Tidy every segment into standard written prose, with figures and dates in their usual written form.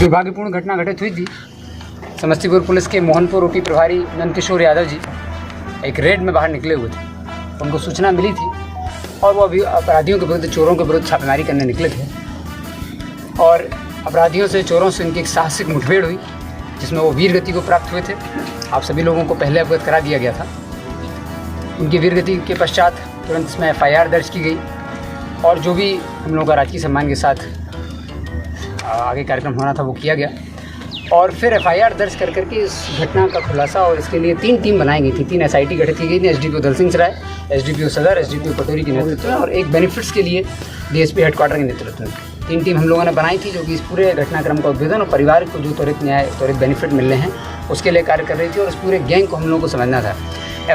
दुर्भाग्यपूर्ण घटना घटित हुई थी। समस्तीपुर पुलिस के मोहनपुर ओपी प्रभारी नंदकिशोर यादव जी एक रेड में बाहर निकले हुए थे। उनको सूचना मिली थी और वो अभी अपराधियों के विरुद्ध, चोरों के विरुद्ध छापेमारी करने निकले थे और अपराधियों से, चोरों से उनकी एक साहसिक मुठभेड़ हुई जिसमें वो वीर गति को प्राप्त हुए थे। आप सभी लोगों को पहले अवगत करा दिया गया था। उनकी वीर गति के पश्चात तुरंत इसमें FIR दर्ज की गई और जो भी हम लोगों का राजकीय सम्मान के साथ आगे कार्यक्रम होना था वो किया गया और फिर FIR दर्ज कर करके इस घटना का खुलासा और इसके लिए 3 टीम बनाई गई थी। 3 SIT गठित की गई थी, SDPO दल सिंह सराय, SDPO सदर, SDPO पटोरी के नेतृत्व में और एक बेनिफिट्स के लिए DSP हेडक्वार्टर के नेतृत्व में 3 टीम हम लोगों ने बनाई थी, जो कि इस पूरे घटनाक्रम का उद्भेदन और परिवार को जो त्वरित न्याय, त्वरित बेनिफिट मिलने हैं उसके लिए कार्य कर रही थी और इस पूरे गैंग को हम लोगों को समझना था।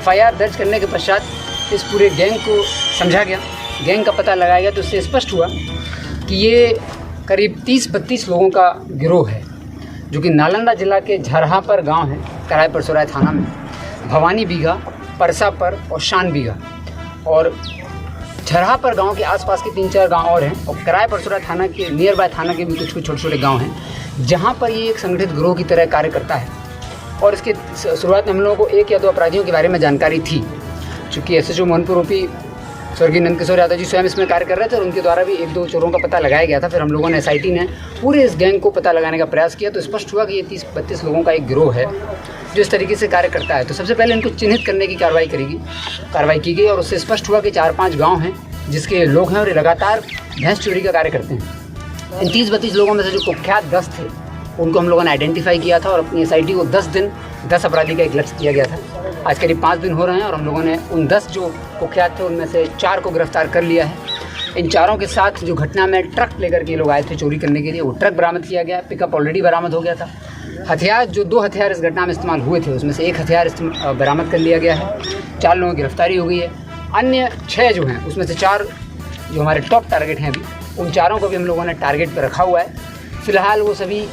FIR दर्ज करने के पश्चात इस पूरे गैंग को समझा गया, गैंग का पता लगाया गया तो इससे स्पष्ट हुआ कि ये करीब 30-32 लोगों का गिरोह है, जो कि नालंदा जिला के झरहापर गांव है, कराय परसोराय थाना में, भवानी बीघा, परसापर और शान बीघा और झरहापर गांव के आसपास के 3-4 गांव और हैं और कराय परसोराय थाना के नियर बाय थाना के भी कुछ छोटे छोटे गांव हैं जहां पर ये एक संगठित गिरोह की तरह कार्य करता है। और इसके शुरुआत में हम लोगों को 1 या 2 अपराधियों के बारे में जानकारी थी, चूँकि SHO मोहनपुर ओपी स्वर्गीय नंदकिशोर यादव जी स्वयं इसमें कार्य कर रहे थे और उनके द्वारा भी 1-2 चोरों का पता लगाया गया था। फिर हम लोगों ने SIT ने पूरे इस गैंग को पता लगाने का प्रयास किया तो स्पष्ट हुआ कि ये 30-32 लोगों का एक गिरोह है जो इस तरीके से कार्य करता है। तो सबसे पहले इनको चिन्हित करने की कार्रवाई की गई और उससे स्पष्ट हुआ कि 4-5 गाँव हैं जिसके लोग हैं और ये लगातार भैंस चोरी का कार्य करते हैं। इन 30-32 लोगों में से जो कुख्यात 10 थे उनको हम लोगों ने आइडेंटिफाई किया था और अपनी SIT को 10 दिन 10 अपराधी का एक लक्ष्य किया गया था। आज करीब 5 दिन हो रहे हैं और हम लोगों ने उन 10 जो कुख्यात थे उनमें से 4 को गिरफ्तार कर लिया है। इन चारों के साथ जो घटना में ट्रक लेकर के लोग आए थे चोरी करने के लिए, वो ट्रक बरामद किया गया, पिकअप ऑलरेडी बरामद हो गया था। हथियार, जो 2 हथियार इस घटना में इस्तेमाल हुए थे उसमें से 1 हथियार बरामद कर लिया गया है। 4 लोगों की गिरफ्तारी हो गई है। अन्य 6 जो हैं उसमें से 4 जो हमारे टॉप टारगेट हैं अभी, उन चारों को भी हम लोगों ने टारगेट पर रखा हुआ है। फिलहाल वो सभी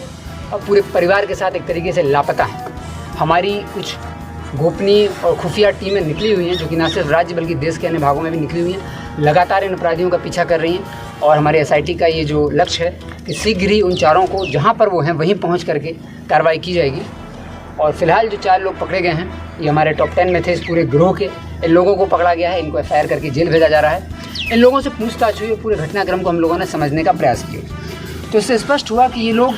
पूरे परिवार के साथ एक तरीके से लापता हैं। हमारी कुछ गोपनीय और खुफिया टीमें निकली हुई हैं जो कि न सिर्फ राज्य बल्कि देश के अन्य भागों में भी निकली हुई हैं, लगातार इन अपराधियों का पीछा कर रही हैं और हमारे SIT का ये जो लक्ष्य है कि शीघ्र ही उन चारों को जहाँ पर वो हैं वहीं पहुँच करके कार्रवाई की जाएगी। और फिलहाल जो 4 लोग पकड़े गए हैं ये हमारे टॉप 10 में थे इस पूरे गिरोह के। इन लोगों को पकड़ा गया है, इनको FIR करके जेल भेजा जा रहा है। इन लोगों से पूछताछ हुई, पूरे घटनाक्रम को हम लोगों ने समझने का प्रयास किया तो इससे स्पष्ट हुआ कि ये लोग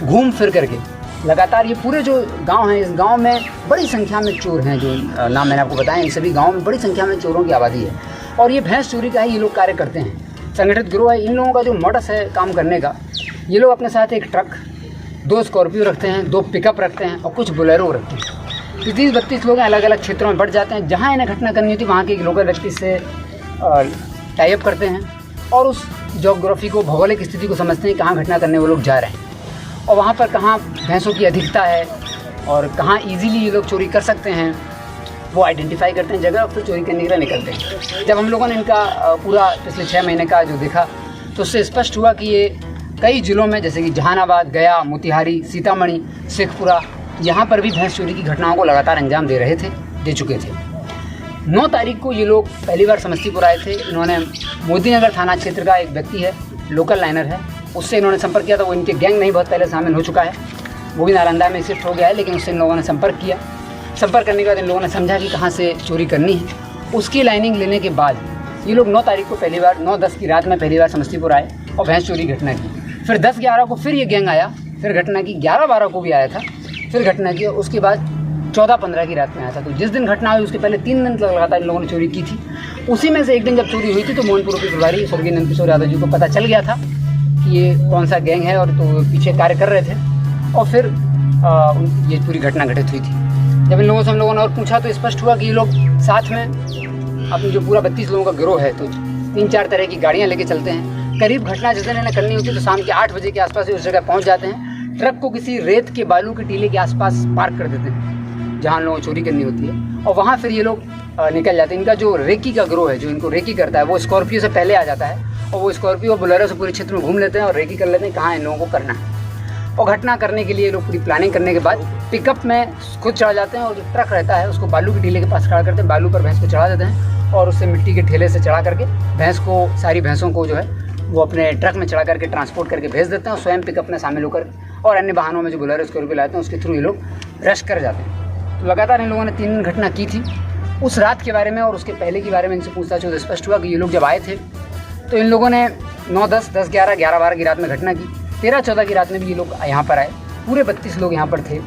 घूम फिर करके लगातार, ये पूरे जो गांव हैं, इस गांव में बड़ी संख्या में चोर हैं, जो नाम मैंने आपको बताया, इन सभी गांव में बड़ी संख्या में चोरों की आबादी है और ये भैंस चोरी का ही ये लोग कार्य करते हैं। संगठित गिरोह है। इन लोगों का जो मॉडस है काम करने का, ये लोग अपने साथ एक ट्रक, 2 स्कॉर्पियो रखते हैं, 2 पिकअप रखते हैं और कुछ बोलेरो रखते हैं। 30-32 लोग अलग अलग क्षेत्रों में बढ़ जाते हैं, जहाँ इन्हें घटना करनी होती है वहाँ के एक लोकल व्यक्ति से टाई अप करते हैं और उस जोग्राफी को, भौगोलिक स्थिति को समझते हैं कहाँ घटना करने वो लोग जा रहे हैं और वहाँ पर कहाँ भैंसों की अधिकता है और कहाँ इजीली ये लोग चोरी कर सकते हैं, वो आइडेंटिफाई करते हैं जगह और फिर चोरी करने के लिए निकलते हैं। जब हम लोगों ने इनका पूरा पिछले 6 महीने का जो देखा तो उससे स्पष्ट हुआ कि ये कई ज़िलों में जैसे कि जहानाबाद, गया, मोतिहारी, सीतामढ़ी, शेखपुरा, यहाँ पर भी भैंस चोरी की घटनाओं को लगातार अंजाम दे चुके थे। 9 तारीख को ये लोग पहली बार समस्तीपुर आए थे। इन्होंने मोदीनगर थाना क्षेत्र का एक व्यक्ति है, लोकल लाइनर है, उससे इन्होंने संपर्क किया था। वो इनके गैंग में ही बहुत पहले शामिल हो चुका है, वो भी नालंदा में शिफ्ट हो गया है, लेकिन उससे इन लोगों ने संपर्क किया। संपर्क करने के बाद इन लोगों ने समझा कि कहाँ से चोरी करनी है। उसकी लाइनिंग लेने के बाद ये लोग 9 तारीख को पहली बार 9-10 की रात में पहली बार समस्तीपुर आए और भैंस चोरी घटना की। फिर 10-11 को फिर ये गैंग आया, फिर घटना की। 11-12 को भी आया था, फिर घटना की। उसके बाद 14-15 की रात में आया था। तो जिस दिन घटना हुई उसके पहले 3 दिन लगातार इन लोगों ने चोरी की थी। उसी में से एक दिन जब चोरी हुई थी तो मोहनपुर ओपी प्रभारी स्वर्गीय नंदकिशोर यादव जी को पता चल गया था कि ये कौन सा गैंग है और तो पीछे कार्य कर रहे थे और फिर ये पूरी घटना घटित हुई थी। जब इन लोगों से हम लोगों ने और पूछा तो स्पष्ट हुआ कि ये लोग साथ में अपनी जो पूरा 32 लोगों का गिरोह है तो 3-4 तरह की गाड़ियाँ लेके चलते हैं। करीब घटना जिस दिन इन्हें करनी होती है तो शाम के 8 बजे के आसपास उस जगह पहुँच जाते हैं। ट्रक को किसी रेत के बालू के टीले के आसपास पार्क कर देते हैं जहाँ लोगों को चोरी करनी होती है और वहाँ फिर ये लोग निकल जाते हैं। इनका जो रेकी का गिरोह है, जो इनको रेकी करता है, वो स्कॉर्पियो से पहले आ जाता है और वो स्कॉर्पियो और बोलेरो से पूरे क्षेत्र में घूम लेते हैं और रेकी कर लेते हैं कहाँ इन लोगों को करना है। और घटना करने के लिए लोग पूरी प्लानिंग करने के बाद पिकअप में खुद चढ़ जाते हैं और जो ट्रक रहता है उसको बालू के टीले के पास खड़ा करते हैं, बालू पर भैंस को चढ़ा देते हैं और उससे मिट्टी के ठेले से चढ़ा करके भैंस को, सारी भैंसों को जो है वो अपने ट्रक में चढ़ा करके ट्रांसपोर्ट करके भेज देते हैं और स्वयं पिकअप में शामिल होकर और अन्य वाहनों में जो बोलेरो स्कॉर्पियो लाते हैं उसके थ्रू ये लोग रश कर जाते हैं। तो लगातार इन लोगों ने 3 घटना की थी। उस रात के बारे में और उसके पहले के बारे में इनसे पूछताछ तो स्पष्ट हुआ कि ये लोग जब आए थे तो इन लोगों ने 9, 10, 10, 11, 11, 12 की रात में घटना की। 13, 14 की रात में भी ये लोग यहाँ पर आए। पूरे 32 लोग यहाँ पर थे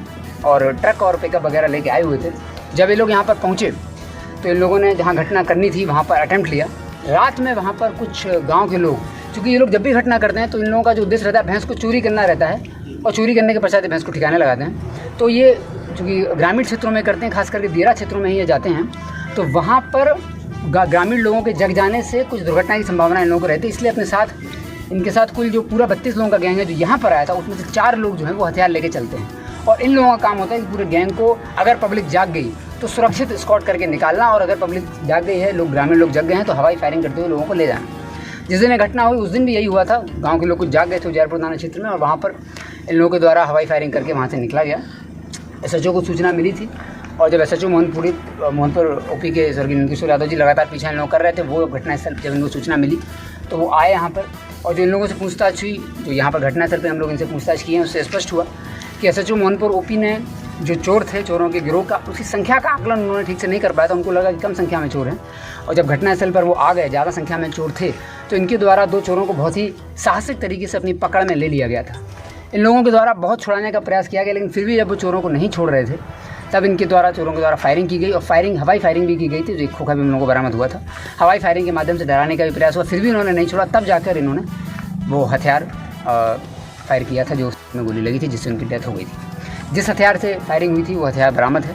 और ट्रक और पिकअप वगैरह लेके आए हुए थे। जब ये लोग यहाँ पर पहुँचे तो इन लोगों ने जहाँ घटना करनी थी वहाँ पर अटेम्प्ट लिया। रात में वहाँ पर कुछ गाँव के लोग, चूँकि ये लोग जब भी घटना करते हैं तो इन लोगों का जो उद्देश्य रहता है भैंस को चोरी करना रहता है और चोरी करने के पश्चात भैंस को ठिकाने लगाते हैं। तो ये चूँकि ग्रामीण क्षेत्रों में करते हैं, खास करके दियरा क्षेत्रों में ही ये जाते हैं, तो वहाँ पर ग्रामीण लोगों के जग जाने से कुछ दुर्घटना की संभावना इन लोगों को रहती है। इसलिए अपने साथ इनके साथ कुल जो पूरा 32 लोगों का गैंग है जो यहाँ पर आया था उसमें से 4 लोग जो हैं वो हथियार लेके चलते हैं और इन लोगों का काम होता है कि पूरे गैंग को अगर पब्लिक जाग गई तो सुरक्षित स्कॉट करके निकालना और अगर पब्लिक जाग गई है, लोग ग्रामीण लोग जग गए हैं तो हवाई फायरिंग करते हुए लोगों को ले जाना। जिस दिन ये घटना हुई उस दिन भी यही हुआ था। गाँव के लोग कुछ जाग गए थे जयपुर थाना क्षेत्र में और वहाँ पर इन लोगों के द्वारा हवाई फायरिंग करके वहाँ से निकला गया। SHO को सूचना मिली थी और जब SHO मोहनपुर OP के स्वर्गीय नंदकिशोर यादव जी लगातार पीछे इन लोग कर रहे थे, वो घटनास्थल जब इनको सूचना मिली तो वो आए यहाँ पर और जो इन लोगों से पूछताछ हुई, जो यहाँ पर घटनास्थल पर हम लोग इनसे पूछताछ किए हैं, उससे स्पष्ट हुआ कि SHO मोहनपुर OP ने जो चोर थे, चोरों के गिरोह का उसकी संख्या का आकलन उन्होंने ठीक से नहीं कर पाया था। उनको लगा कि कम संख्या में चोर हैं और जब घटनास्थल पर वो आ गए, ज़्यादा संख्या में चोर थे, तो इनके द्वारा 2 चोरों को बहुत ही साहसिक तरीके से अपनी पकड़ में ले लिया गया था। इन लोगों के द्वारा बहुत छुड़ाने का प्रयास किया गया, लेकिन फिर भी जब वो चोरों को नहीं छोड़ रहे थे तब इनके द्वारा चोरों के द्वारा फायरिंग की गई और हवाई फायरिंग भी की गई थी। जो एक खोखा भी हम लोगों को बरामद हुआ था। हवाई फायरिंग के माध्यम से डराने का भी प्रयास हुआ, फिर भी उन्होंने नहीं छोड़ा। तब जाकर इन्होंने वो हथियार फायर किया था जो उसमें गोली लगी थी, जिससे उनकी डेथ हो गई थी। जिस हथियार से फायरिंग हुई थी वो हथियार बरामद है।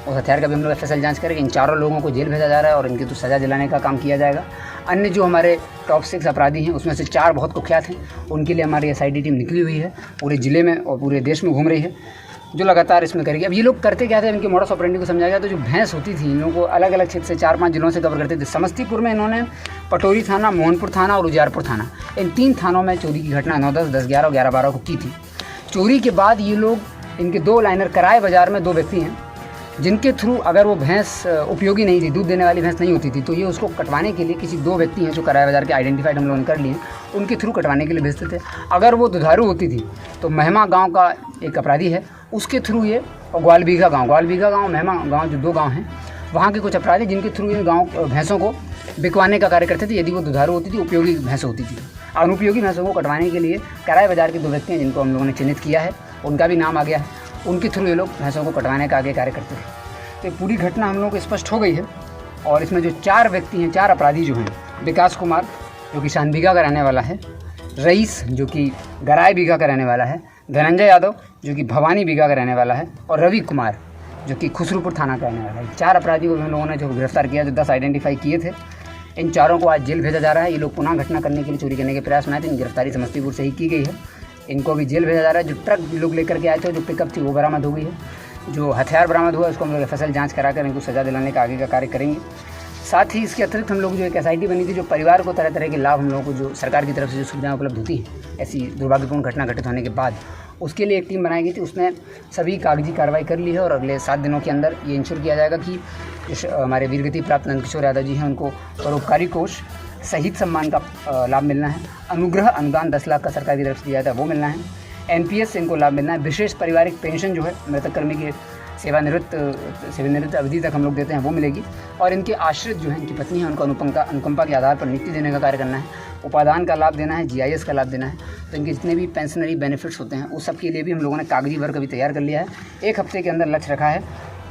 उस हथियार का भी हम लोग FSL जाँच करेंगे। इन 4 लोगों को जेल भेजा जा रहा है और इनकी तो सज़ा दिलाने का काम किया जाएगा। अन्य जो हमारे टॉप 6 अपराधी हैं उसमें से 4 बहुत कुख्यात हैं, उनके लिए हमारी SIT टीम निकली हुई है, पूरे ज़िले में और पूरे देश में घूम रही है, जो लगातार इसमें करेगी। अब ये लोग करते क्या थे, इनके मोडस ऑपरेंडी को समझाया गया। तो जो भैंस होती थी इन लोगों को अलग अलग क्षेत्र से 4-5 जिलों से कवर करते थे। समस्तीपुर में इन्होंने पटोरी थाना, मोहनपुर थाना और उजियारपुर थाना, इन 3 थानों में चोरी की घटना 9, 10, 10, 11 और 11, 12 को की थी। चोरी के बाद ये लोग, इनके 2 लाइनर कराए बाज़ार में 2 व्यक्ति हैं जिनके थ्रू अगर वो भैंस उपयोगी नहीं थी, दूध देने वाली भैंस नहीं होती थी, तो ये उसको कटवाने के लिए किसी 2 व्यक्ति हैं जो कराए बाज़ार के आइडेंटिफाइड हम लोगों ने कर लिए, उनके थ्रू कटवाने के लिए भेजते थे। अगर वो दुधारू होती थी तो महिमा गांव का एक अपराधी है, उसके थ्रू ये, और ग्वालबीघा गांव, महिमा गांव, जो 2 गांव हैं, वहाँ के कुछ अपराधी जिनके थ्रू इन गाँव भैंसों को बिकवाने का कार्य करते थे। यदि वो दुधारू होती थी, उपयोगी भैंस होती थी। अनुपयोगी भैंसों को कटवाने के लिए कराए बाज़ार के 2 व्यक्ति हैं जिनको हम लोगों ने चिन्हित किया है, उनका भी नाम आ गया है। उनके थ्रू ये लोग भैंसों को कटवाने का आगे कार्य करते थे। तो पूरी घटना हम लोगों को स्पष्ट हो गई है और इसमें जो 4 व्यक्ति हैं, 4 अपराधी जो हैं, विकास कुमार जो कि शानबीघा का रहने वाला है, रईस जो कि गराय बीघा का रहने वाला है, धनंजय यादव जो कि भवानी बीघा का रहने वाला है और रवि कुमार जो कि खुसरूपुर थाना का रहने वाला है। 4 अपराधी को हम लोगों ने जो गिरफ्तार किया, जो 10 आइडेंटिफाई किए थे। इन 4 को आज जेल भेजा जा रहा है। ये लोग पुनः घटना करने के लिए, चोरी करने के प्रयास में आए थे। इन गिरफ्तारी समस्तीपुर से ही की गई है। इनको भी जेल भेजा जा रहा है। जो ट्रक लोग लेकर के आए थे, जो पिकअप थी, वो बरामद हो गई है। जो हथियार बरामद हुआ उसको हम लोग FSL जाँच कराकर इनको सज़ा दिलाने का आगे का कार्य करेंगे। साथ ही इसके अतिरिक्त हम लोग जो एक SIT बनी थी, जो परिवार को तरह तरह के लाभ हम लोगों को जो सरकार की तरफ से जो सुविधाएं उपलब्ध होती हैं ऐसी दुर्भाग्यपूर्ण घटना घटित होने के बाद, उसके लिए एक टीम बनाई गई थी। उसने सभी कागजी कार्रवाई कर ली है और अगले 7 दिनों के अंदर ये इंश्योर किया जाएगा कि हमारे वीरगति प्राप्त नंदकिशोर यादव जी हैं, उनको परोपकारी कोष सहित सम्मान का लाभ मिलना है। अनुग्रह अनुदान 10 लाख का सरकार की तरफ से दिया जाता है, वो मिलना है। NPS से इनको लाभ मिलना है। विशेष पारिवारिक पेंशन जो है मृतक कर्मी के सेवानिवृत्त अवधि तक हम लोग देते हैं, वो मिलेगी। और इनके आश्रित जो हैं, इनकी पत्नी है, उनको अनुकंपा के आधार पर नियुक्ति देने का कार्य करना है। उपादान का लाभ देना है, GIS का लाभ देना है। तो इनके जितने भी पेंशनरी बेनिफिट्स होते हैं उस सब के लिए भी हम लोगों ने कागजी वर्क अभी तैयार कर लिया है। 1 हफ्ते के अंदर लक्ष्य रखा है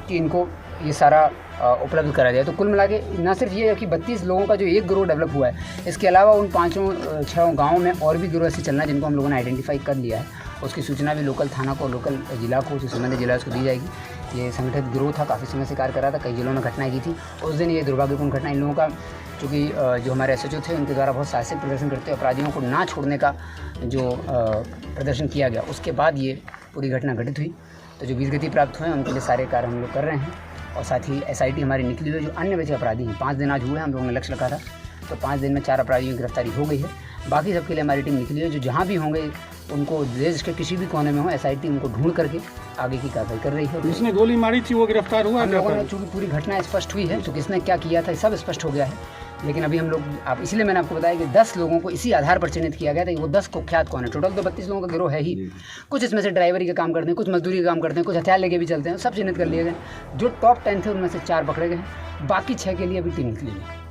कि इनको ये सारा उपलब्ध करा जाए। तो कुल मिला के न सिर्फ ये है कि 32 लोगों का जो एक गिरोह डेवलप हुआ है, इसके अलावा उन 5-6 गाँव में और भी गिरोह ऐसे चलना है जिनको हम लोगों ने आइडेंटिफाई कर लिया है। उसकी सूचना भी लोकल थाना को, लोकल जिला को, जो संबंधित जिला उसको दी जाएगी। ये संगठित गिरोह था, काफ़ी समय से कार्य कर रहा था, कई जिलों में घटनाएं की थी। उस दिन ये दुर्भाग्यपूर्ण घटना इन लोगों का, चूँकि जो हमारे SHO थे उनके द्वारा बहुत साहसिक प्रदर्शन करते हुए अपराधियों को ना छोड़ने का जो प्रदर्शन किया गया, उसके बाद ये पूरी घटना घटित हुई। तो जो वीरगति प्राप्त हुए उनके लिए सारे कार्य हम लोग कर रहे हैं। और साथ ही SIT हमारी निकली हुई है। जो अन्य बचे अपराधी हैं, 5 दिन आज हुए हैं, हम लोगों ने लक्ष्य रखा था, तो 5 दिन में 4 अपराधियों की गिरफ्तारी हो गई है। बाकी सबके लिए हमारी टीम निकली है। जो जहाँ भी होंगे उनको देश के किसी भी कोने में हो, SIT उनको ढूंढ करके आगे की कार्रवाई कर रही है। जिसने गोली मारी थी वो गिरफ्तार हुआ? हम लोगों ने, चूँकि पूरी घटना स्पष्ट हुई है, तो किसने क्या किया था सब स्पष्ट हो गया है। लेकिन अभी हम लोग आप इसलिए मैंने आपको बताया कि 10 लोगों को इसी आधार पर चिन्हित किया गया था कि वो 10 कुख्यात कौन है। टोटल तो 32 लोगों का गिरोह है ही। कुछ इसमें से ड्राइवरी का काम करते हैं, कुछ मजदूरी का काम करते हैं, कुछ हथियार लेके भी चलते हैं, सब चिन्हित कर लिए गए। जो टॉप 10 थे उनमें से 4 पकड़े गए हैं, बाकी 6 के लिए अभी टीम निकली है।